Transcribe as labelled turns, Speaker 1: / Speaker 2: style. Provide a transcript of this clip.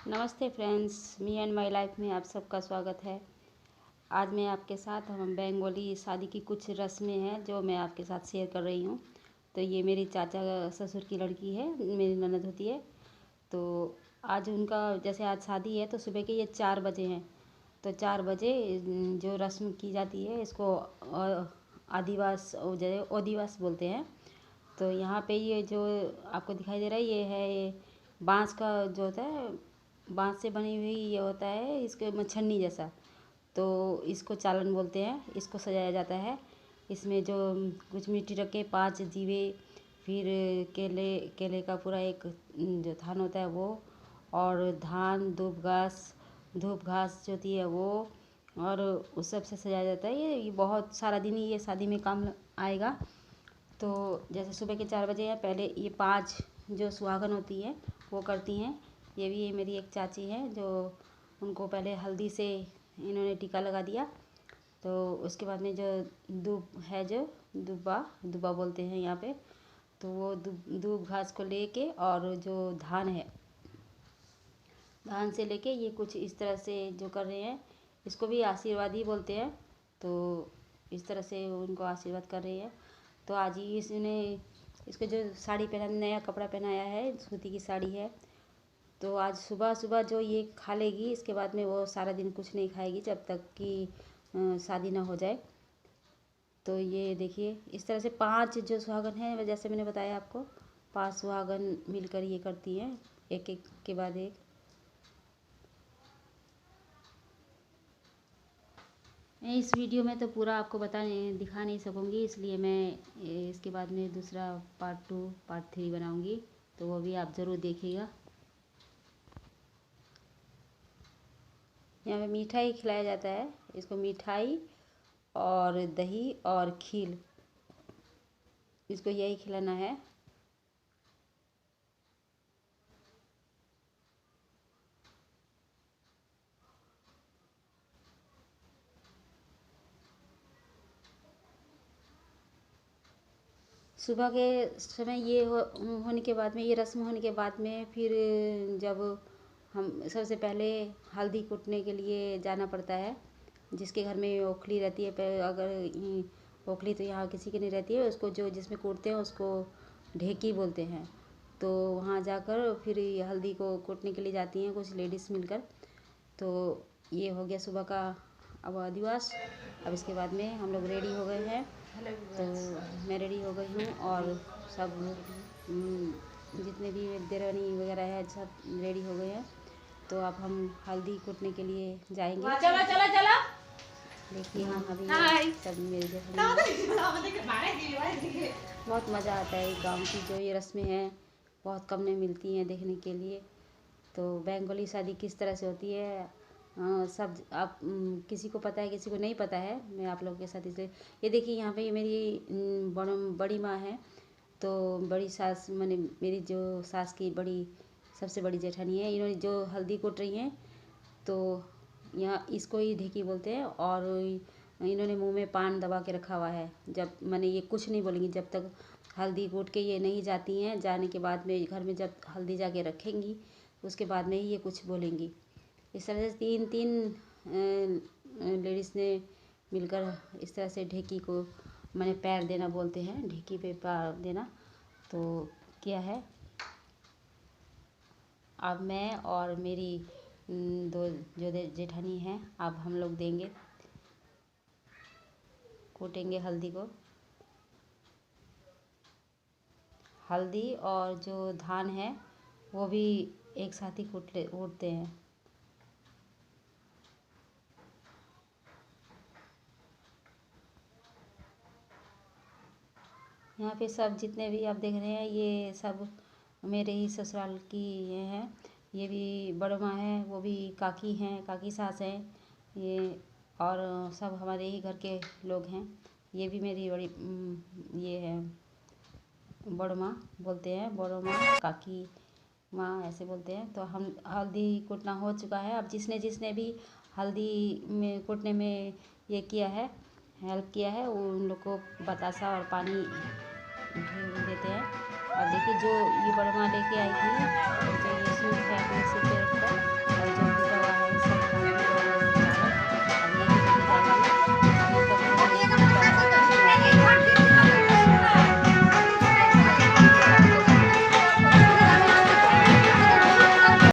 Speaker 1: नमस्ते friends, me and my life में आप सबका स्वागत है। आज मैं आपके साथ हम बंगाली शादी की कुछ रस्में हैं जो मैं आपके साथ शेयर कर रही हूँ। तो ये मेरी चाचा ससुर की लड़की है, मेरी ननद होती है। तो आज उनका जैसे आज शादी है तो सुबह के ये 4 बजे हैं। तो 4 बजे जो रस्म की जाती है इसको आदिवास जैसे ओदिवास बोलते हैं। तो यहाँ पे ये जो आपको दिखाई दे रहा है ये बांस का जो होता है, बांस से बनी हुई ये होता है इसके मछन्नी जैसा। तो इसको चालन बोलते हैं। इसको सजाया जाता है। इसमें जो कुछ मिट्टी रख के 5 जीवे, फिर केले का पूरा एक जो थान होता है वो, और धान धूप घास जो होती है वो, और उस सब से सजाया जाता है। ये बहुत सारा दिन ही ये शादी में काम आएगा। तो जैसे सुबह के 4 बजे है, पहले ये 5 जो सुहागन होती है वो करती हैं। ये मेरी एक चाची है जो उनको पहले हल्दी से इन्होंने टीका लगा दिया। तो उसके बाद में जो दूब है, जो दुब्बा बोलते हैं यहाँ पे, तो वो दूब घास को लेके, और जो धान से लेके ये कुछ इस तरह से जो कर रहे हैं, इसको भी आशीर्वाद ही बोलते हैं। तो इस तरह से उनको आशीर्वाद कर रही है। तो आज ही इसको जो साड़ी पहना, नया कपड़ा पहनाया है, सूती की साड़ी है। तो आज सुबह सुबह जो ये खा लेगी, इसके बाद में वो सारा दिन कुछ नहीं खाएगी जब तक कि शादी ना हो जाए। तो ये देखिए इस तरह से 5 जो सुहागन हैं, जैसे मैंने बताया आपको, 5 सुहागन मिलकर ये करती हैं, एक एक के बाद एक। मैं इस वीडियो में तो पूरा आपको दिखा नहीं सकूँगी, इसलिए मैं इसके बाद में दूसरा पार्ट 2 पार्ट 3 बनाऊँगी। तो वो भी आप ज़रूर देखिएगा। यहाँ पे मिठाई खिलाया जाता है। इसको मिठाई और दही और खीर, इसको यही खिलाना है। सुबह के समय ये होने के बाद में, ये रस्म होने के बाद में, फिर जब हम सबसे पहले हल्दी कूटने के लिए जाना पड़ता है। जिसके घर में ओखली रहती है, अगर ओखली तो यहाँ किसी की नहीं रहती है, उसको जो जिसमें कूटते हैं उसको ढेकी बोलते हैं। तो वहाँ जाकर फिर हल्दी को कूटने के लिए जाती हैं कुछ लेडीज़ मिलकर। तो ये हो गया सुबह का अब आदिवास। अब इसके बाद में हम लोग रेडी हो गए हैं। तो मैं रेडी हो गई हूँ, और सब जितने भी देरानी वगैरह है सब रेडी हो गए हैं। तो अब हम हल्दी कूटने के लिए जाएंगे।
Speaker 2: चला
Speaker 1: देखिए हम अभी सब मेरे जैसे बहुत मज़ा आता है। गांव की जो ये रस्में हैं बहुत कम में मिलती हैं देखने के लिए। तो बंगाली शादी किस तरह से होती है, सब आप किसी को पता है, किसी को नहीं पता है। मैं आप लोगों के साथ इसलिए, ये देखिए यहाँ पे ये मेरी बड़ी माँ है। तो बड़ी सास मैंने मेरी जो सास की सबसे बड़ी जेठानी है, इन्होंने जो हल्दी कूट रही हैं। तो यहाँ इसको ही ढेकी बोलते हैं। और इन्होंने मुंह में पान दबा के रखा हुआ है। जब मैंने ये कुछ नहीं बोलेंगी जब तक हल्दी कूट के ये नहीं जाती हैं। जाने के बाद में घर में जब हल्दी जाके रखेंगी, उसके बाद में ही ये कुछ बोलेंगी। इस तरह से 3 लेडीज़ ने मिलकर इस तरह से ढेकी को, मैंने पैर देना बोलते हैं, ढेकी पे पैर देना, तो किया है। अब मैं और मेरी 2 जो जेठानी हैं, अब हम लोग देंगे, कूटेंगे हल्दी को। हल्दी और जो धान है वो भी एक साथ ही कूटते हैं। यहाँ पे सब जितने भी आप देख रहे हैं ये सब मेरे ही ससुराल की ये हैं। ये भी बड़ माँ है, वो भी काकी हैं, काकी सास हैं ये, और सब हमारे ही घर के लोग हैं। ये भी मेरी बड़ी ये है, बड़ माँ बोलते हैं, बड़ो माँ, काकी माँ ऐसे बोलते हैं। तो हम हल्दी कूटना हो चुका है। अब जिसने जिसने भी हल्दी में कूटने में ये किया है, हेल्प किया है, उन लोग को बतासा और पानी देते हैं। अब देखिए जो ये बड़ माँ लेके आई थी, जो ये